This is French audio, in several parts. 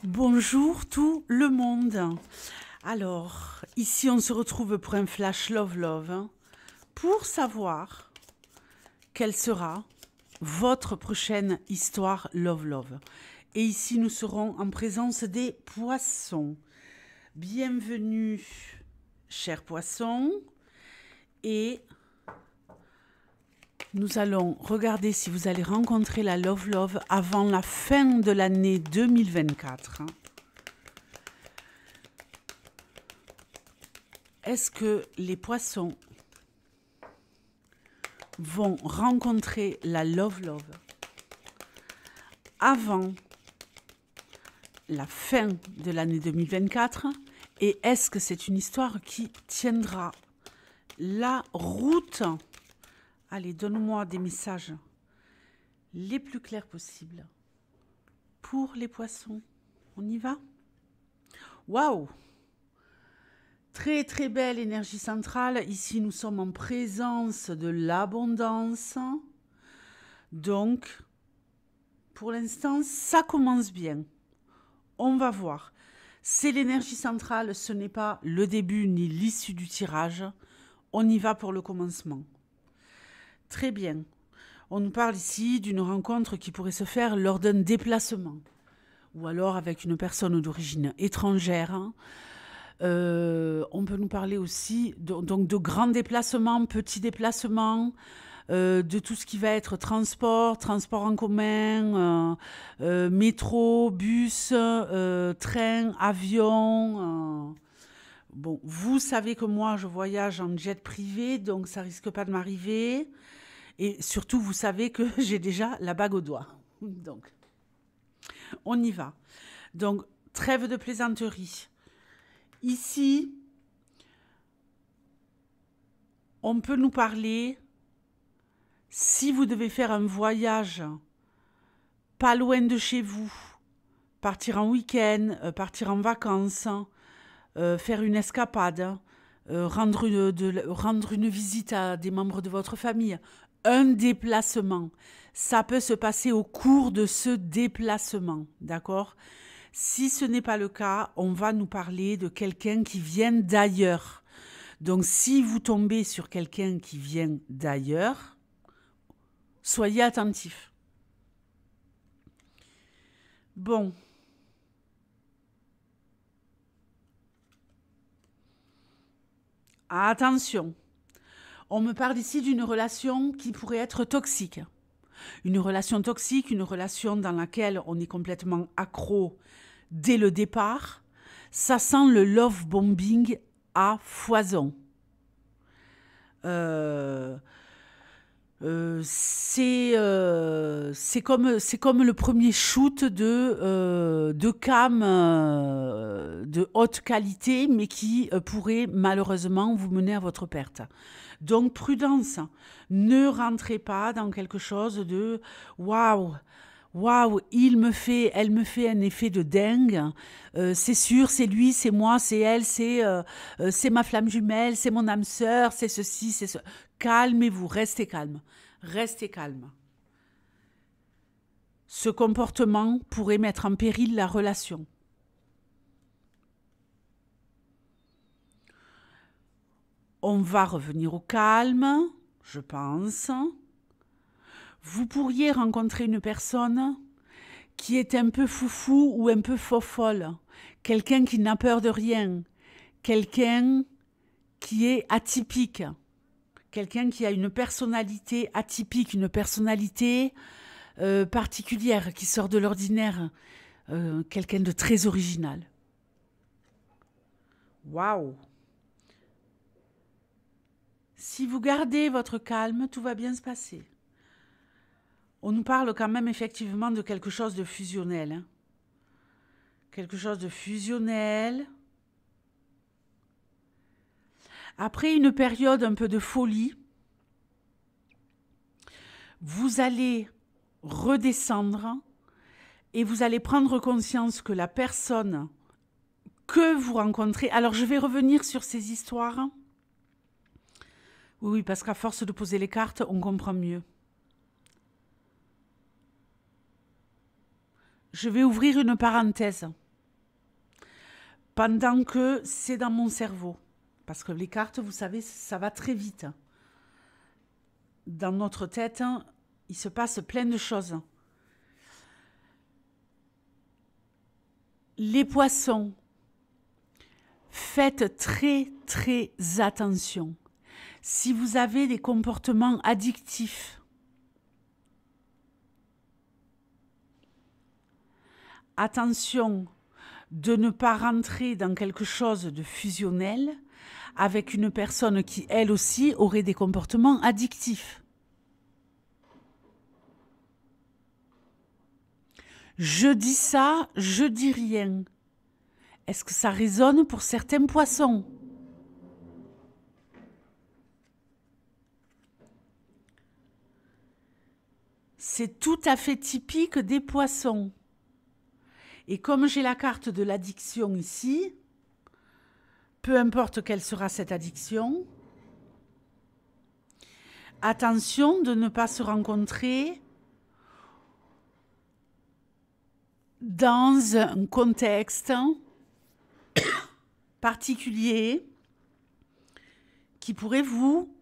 Bonjour tout le monde. Alors, ici on se retrouve pour un flash Love Love pour savoir quelle sera votre prochaine histoire Love Love. Et ici nous serons en présence des poissons. Bienvenue, chers poissons. Et nous allons regarder si vous allez rencontrer la Love Love avant la fin de l'année 2024. Est-ce que les poissons vont rencontrer la Love Love avant la fin de l'année 2024? Et est-ce que c'est une histoire qui tiendra la route? Allez, donne-moi des messages les plus clairs possibles pour les poissons. On y va? Waouh! Très très belle énergie centrale. Ici, nous sommes en présence de l'abondance. Donc, pour l'instant, ça commence bien. On va voir. C'est l'énergie centrale, ce n'est pas le début ni l'issue du tirage. On y va pour le commencement. Très bien. On nous parle ici d'une rencontre qui pourrait se faire lors d'un déplacement ou alors avec une personne d'origine étrangère. On peut nous parler aussi donc de grands déplacements, petits déplacements, de tout ce qui va être transport en commun, métro, bus, train, avion. Bon, vous savez que moi, je voyage en jet privé, donc ça risque pas de m'arriver. Et surtout, vous savez que j'ai déjà la bague au doigt. Donc, on y va. Donc, trêve de plaisanterie. Ici, on peut nous parler, si vous devez faire un voyage pas loin de chez vous, partir en week-end, partir en vacances, faire une escapade, rendre une visite à des membres de votre famille, un déplacement. Ça peut se passer au cours de ce déplacement, d'accord? Si ce n'est pas le cas, on va nous parler de quelqu'un qui vient d'ailleurs. Donc, si vous tombez sur quelqu'un qui vient d'ailleurs, soyez attentifs. Bon. Attention. On me parle ici d'une relation qui pourrait être toxique. Une relation toxique, une relation dans laquelle on est complètement accro dès le départ. Ça sent le love bombing à foison. C'est comme le premier shoot de cam de haute qualité, mais qui pourrait malheureusement vous mener à votre perte. Donc prudence, ne rentrez pas dans quelque chose de waouh. Waouh, elle me fait un effet de dingue. C'est sûr, c'est lui, c'est moi, c'est elle, c'est ma flamme jumelle, c'est mon âme sœur, c'est ceci, c'est ce. Calmez-vous, restez calme. Restez calme. Ce comportement pourrait mettre en péril la relation. On va revenir au calme, je pense. Vous pourriez rencontrer une personne qui est un peu foufou ou un peu fofolle. Quelqu'un qui n'a peur de rien. Quelqu'un qui est atypique. Quelqu'un qui a une personnalité atypique, une personnalité particulière, qui sort de l'ordinaire. Quelqu'un de très original. Waouh! Si vous gardez votre calme, tout va bien se passer. On nous parle quand même effectivement de quelque chose de fusionnel. Hein. Quelque chose de fusionnel. Après une période un peu de folie, vous allez redescendre et vous allez prendre conscience que la personne que vous rencontrez... Alors, je vais revenir sur ces histoires. Oui, parce qu'à force de poser les cartes, on comprend mieux. Je vais ouvrir une parenthèse. pendant que c'est dans mon cerveau. Parce que les cartes, vous savez, ça va très vite. Dans notre tête, il se passe plein de choses. Les poissons, faites très très attention. Si vous avez des comportements addictifs, attention de ne pas rentrer dans quelque chose de fusionnel avec une personne qui, elle aussi, aurait des comportements addictifs. Je dis ça, je dis rien. Est-ce que ça résonne pour certains poissons? C'est tout à fait typique des poissons. Et comme j'ai la carte de l'addiction ici, peu importe quelle sera cette addiction, attention de ne pas se rencontrer dans un contexte particulier qui pourrait vous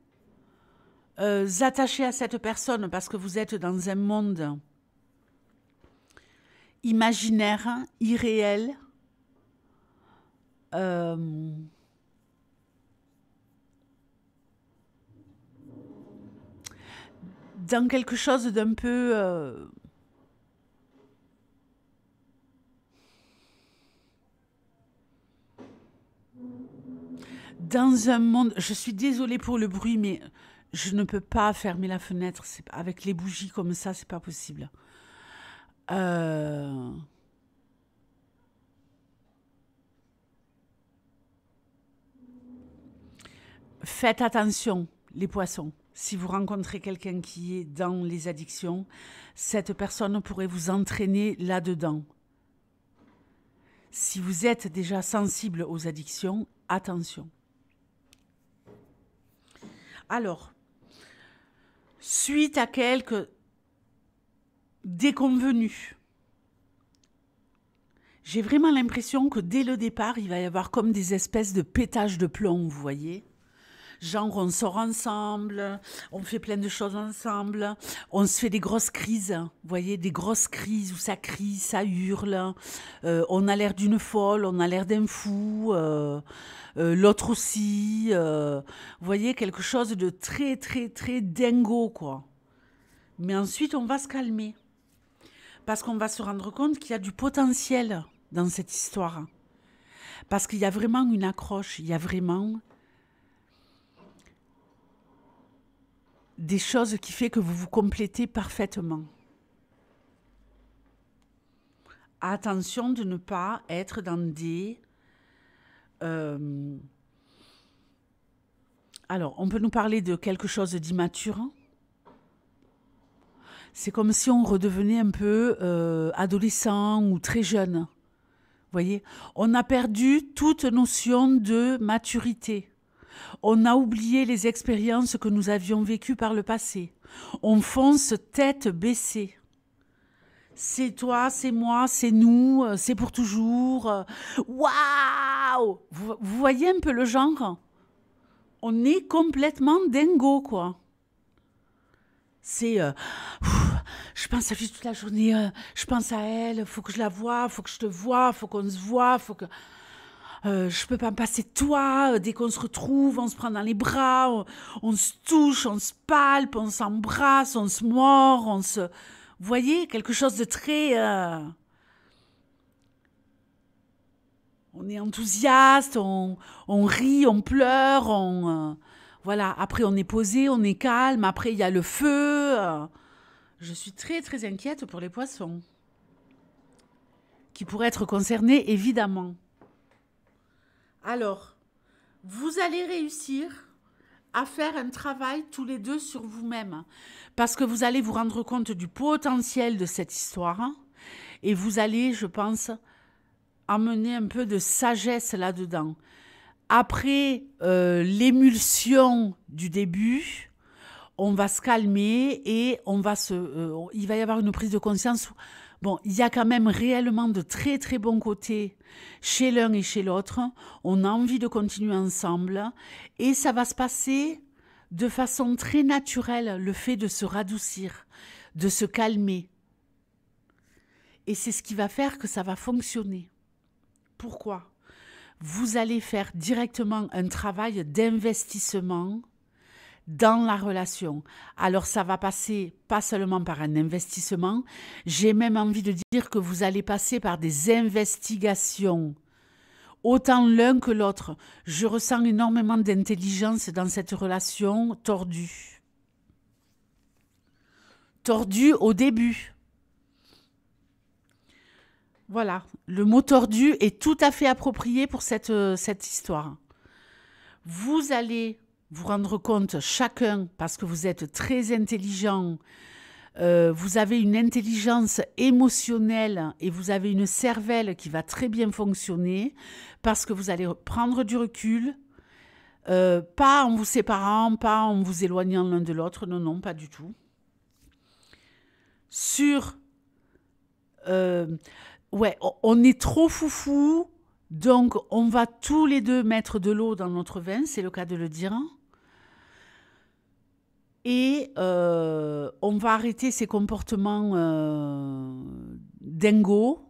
attacher à cette personne parce que vous êtes dans un monde imaginaire, irréel, dans quelque chose d'un peu dans un monde, je suis désolée pour le bruit, mais je ne peux pas fermer la fenêtre. Avec les bougies comme ça, c'est pas possible. Faites attention, les poissons. Si vous rencontrez quelqu'un qui est dans les addictions, cette personne pourrait vous entraîner là-dedans. Si vous êtes déjà sensible aux addictions, attention. Alors, suite à quelques déconvenus, j'ai vraiment l'impression que dès le départ, il va y avoir comme des espèces de pétages de plomb, vous voyez. Genre, on sort ensemble, on fait plein de choses ensemble, on se fait des grosses crises, vous voyez, des grosses crises où ça crie, ça hurle, on a l'air d'une folle, on a l'air d'un fou, l'autre aussi, vous voyez, quelque chose de très, très, très dingo, quoi. Mais ensuite, on va se calmer, parce qu'on va se rendre compte qu'il y a du potentiel dans cette histoire, parce qu'il y a vraiment une accroche, il y a vraiment des choses qui font que vous vous complétez parfaitement. Attention de ne pas être dans des... Alors, on peut nous parler de quelque chose d'immature. C'est comme si on redevenait un peu adolescent ou très jeune. Vous voyez, on a perdu toute notion de maturité. On a oublié les expériences que nous avions vécues par le passé. On fonce tête baissée. C'est toi, c'est moi, c'est nous, c'est pour toujours. Waouh! Vous voyez un peu le genre? On est complètement dingo, quoi. C'est... je pense à lui toute la journée, je pense à elle, faut que je la voie, faut que je te voie, faut qu'on se voie, faut que... je peux pas me passer de toi, dès qu'on se retrouve, on se prend dans les bras, on se touche, on se palpe, on s'embrasse, on se mord, on se... Vous voyez, quelque chose de très... on est enthousiaste, on rit, on pleure, voilà, après on est posé, on est calme, après il y a le feu. Je suis très très inquiète pour les poissons, qui pourraient être concernés évidemment. Alors, vous allez réussir à faire un travail tous les deux sur vous-même, parce que vous allez vous rendre compte du potentiel de cette histoire, et vous allez, je pense, amener un peu de sagesse là-dedans. Après l'émulsion du début, on va se calmer et on va il va y avoir une prise de conscience. Bon, il y a quand même réellement de très très bons côtés chez l'un et chez l'autre. On a envie de continuer ensemble et ça va se passer de façon très naturelle, le fait de se radoucir, de se calmer. Et c'est ce qui va faire que ça va fonctionner. Pourquoi ? Vous allez faire directement un travail d'investissement dans la relation. Alors ça va passer pas seulement par un investissement, j'ai même envie de dire que vous allez passer par des investigations, autant l'un que l'autre. Je ressens énormément d'intelligence dans cette relation tordue. Tordue au début. Voilà, le mot tordu est tout à fait approprié pour cette histoire. Vous allez vous rendre compte chacun, parce que vous êtes très intelligent, vous avez une intelligence émotionnelle et vous avez une cervelle qui va très bien fonctionner, parce que vous allez prendre du recul, pas en vous séparant, pas en vous éloignant l'un de l'autre, non, non, pas du tout. Ouais, on est trop foufou, donc on va tous les deux mettre de l'eau dans notre vin, c'est le cas de le dire. Et on va arrêter ces comportements dingos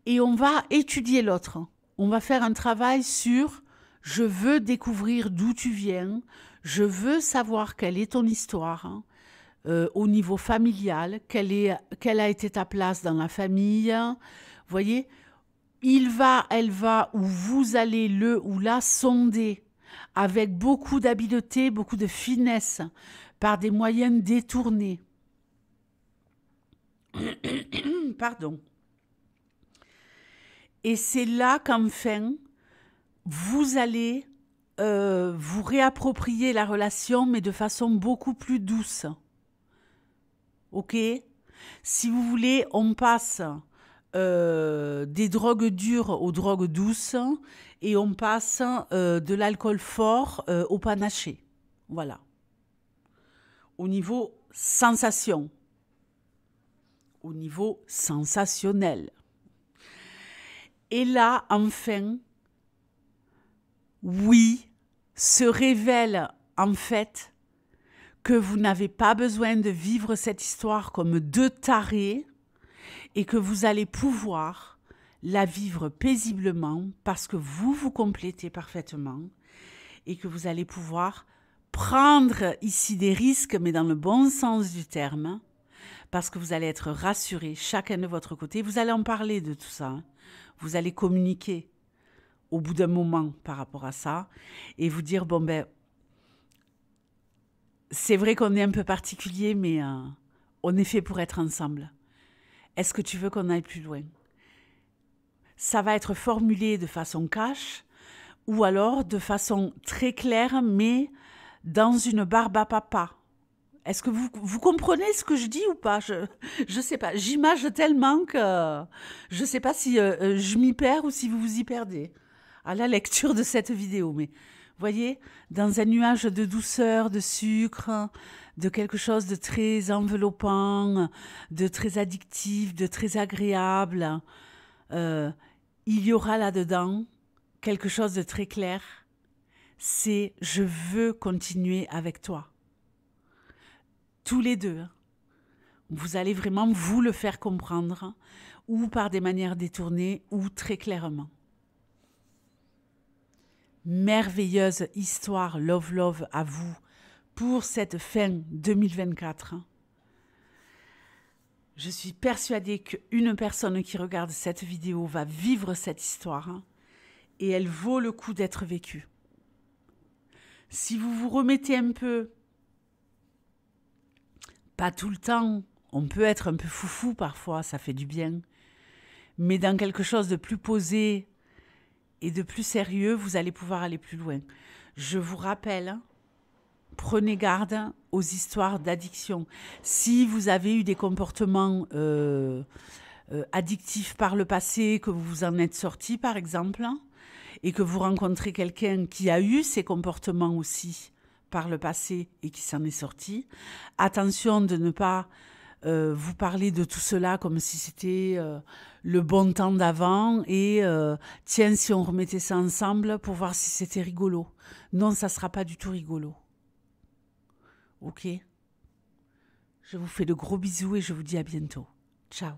et on va étudier l'autre. On va faire un travail sur « je veux découvrir d'où tu viens, je veux savoir quelle est ton histoire ». Au niveau familial, quelle a été ta place dans la famille. Vous voyez, il va, elle va, ou vous allez le ou la sonder avec beaucoup d'habileté, beaucoup de finesse, par des moyens détournés. Pardon. Et c'est là qu'enfin, vous allez vous réapproprier la relation, mais de façon beaucoup plus douce. Ok ? Si vous voulez, on passe des drogues dures aux drogues douces et on passe de l'alcool fort au panaché. Voilà. Au niveau sensation. Au niveau sensationnel. Et là, enfin, oui, se révèle en fait que vous n'avez pas besoin de vivre cette histoire comme deux tarés et que vous allez pouvoir la vivre paisiblement parce que vous vous complétez parfaitement et que vous allez pouvoir prendre ici des risques, mais dans le bon sens du terme, parce que vous allez être rassurés, chacun de votre côté. Vous allez en parler de tout ça. Vous allez communiquer au bout d'un moment par rapport à ça et vous dire, bon ben, c'est vrai qu'on est un peu particulier, mais on est fait pour être ensemble. Est-ce que tu veux qu'on aille plus loin ? Ça va être formulé de façon cash ou alors de façon très claire, mais dans une barbe à papa. Est-ce que vous comprenez ce que je dis ou pas ? Je sais pas. J'image tellement que je sais pas si je m'y perds ou si vous vous y perdez à la lecture de cette vidéo, mais... Voyez, dans un nuage de douceur, de sucre, de quelque chose de très enveloppant, de très addictif, de très agréable, il y aura là-dedans quelque chose de très clair. C'est « je veux continuer avec toi ». Tous les deux. Vous allez vraiment vous le faire comprendre, ou par des manières détournées, ou très clairement. Merveilleuse histoire Love à vous pour cette fin 2024. Je suis persuadée qu'une personne qui regarde cette vidéo va vivre cette histoire et elle vaut le coup d'être vécue. Si vous vous remettez un peu, pas tout le temps, on peut être un peu foufou parfois, ça fait du bien, mais dans quelque chose de plus posé, et de plus sérieux, vous allez pouvoir aller plus loin. Je vous rappelle, prenez garde aux histoires d'addiction. Si vous avez eu des comportements addictifs par le passé, que vous vous en êtes sorti par exemple, et que vous rencontrez quelqu'un qui a eu ces comportements aussi par le passé et qui s'en est sorti, attention de ne pas vous parler de tout cela comme si c'était le bon temps d'avant et tiens, si on remettait ça ensemble pour voir si c'était rigolo. Non, ça sera pas du tout rigolo. Ok? Je vous fais de gros bisous et je vous dis à bientôt. Ciao.